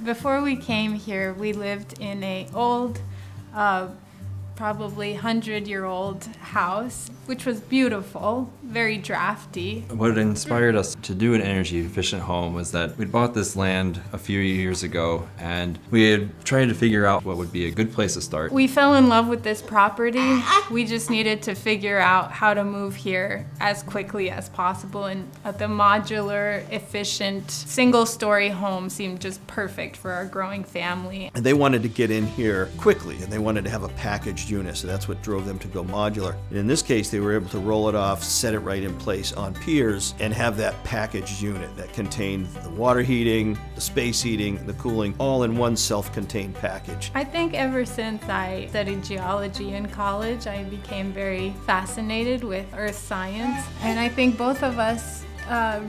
Before we came here, we lived in a old, probably 100-year-old house, which was beautiful, very drafty. What inspired us to do an energy efficient home was that we'd bought this land a few years ago and we had tried to figure out what would be a good place to start. We fell in love with this property. We just needed to figure out how to move here as quickly as possible, and the modular, efficient, single-story home seemed just perfect for our growing family. And they wanted to get in here quickly, and they wanted to have a packaged unit, so that's what drove them to go modular. And in this case, they were able to roll it off, set it right in place on piers, and have that packaged unit that contained the water heating, the space heating, the cooling, all in one self-contained package. I think ever since I studied geology in college, I became very fascinated with earth science, and I think both of us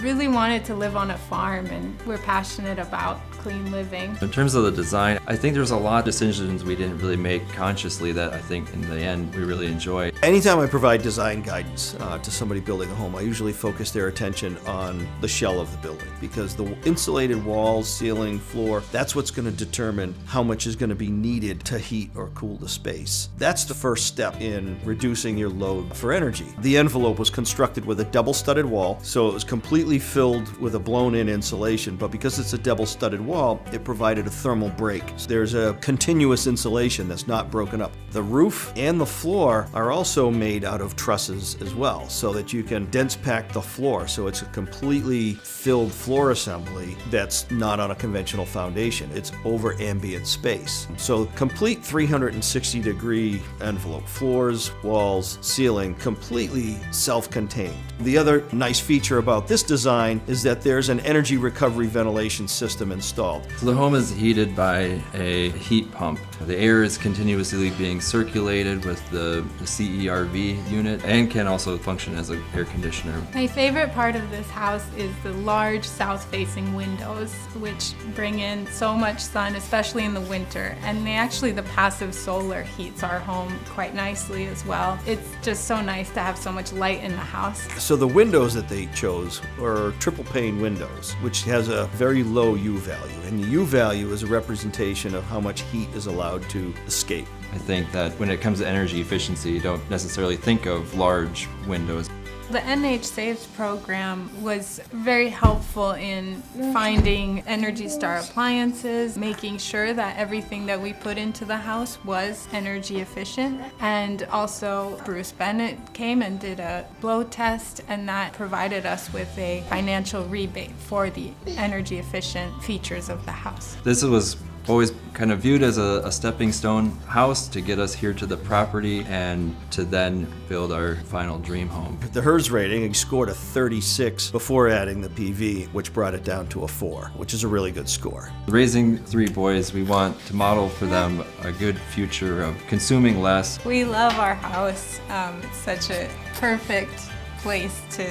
really wanted to live on a farm, and we're passionate about clean living. In terms of the design, I think there's a lot of decisions we didn't really make consciously that I think in the end we really enjoy. Anytime I provide design guidance to somebody building a home, I usually focus their attention on the shell of the building, because the insulated walls, ceiling, floor, that's what's going to determine how much is going to be needed to heat or cool the space. That's the first step in reducing your load for energy. The envelope was constructed with a double-studded wall, so it was completely filled with a blown-in insulation, but because it's a double-studded wall, it provided a thermal break. So there's a continuous insulation that's not broken up. The roof and the floor are also made out of trusses as well, so that you can dense pack the floor, so it's a completely filled floor assembly that's not on a conventional foundation. It's over ambient space. So complete 360-degree envelope. Floors, walls, ceiling, completely self-contained. The other nice feature about this design is that there's an energy recovery ventilation system installed. So the home is heated by a heat pump. The air is continuously being circulated with the CERV unit and can also function as an air conditioner. My favorite part of this house is the large south-facing windows, which bring in so much sun, especially in the winter. And the passive solar heats our home quite nicely as well. It's just so nice to have so much light in the house. So the windows that they chose were triple pane windows, which has a very low U value. And the U value is a representation of how much heat is allowed to escape. I think that when it comes to energy efficiency, you don't necessarily think of large windows. The NHSaves program was very helpful in finding Energy Star appliances, making sure that everything that we put into the house was energy efficient. And also Bruce Bennett came and did a blow test, and that provided us with a financial rebate for the energy efficient features of the house. This was always kind of viewed as a stepping stone house to get us here to the property and to then build our final dream home. The HERS rating, he scored a 36 before adding the PV, which brought it down to a 4, which is a really good score. Raising 3 boys, we want to model for them a good future of consuming less. We love our house. It's such a perfect place to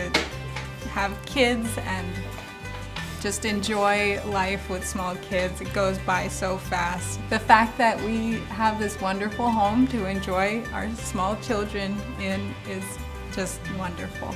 have kids and just enjoy life with small kids. It goes by so fast. The fact that we have this wonderful home to enjoy our small children in is just wonderful.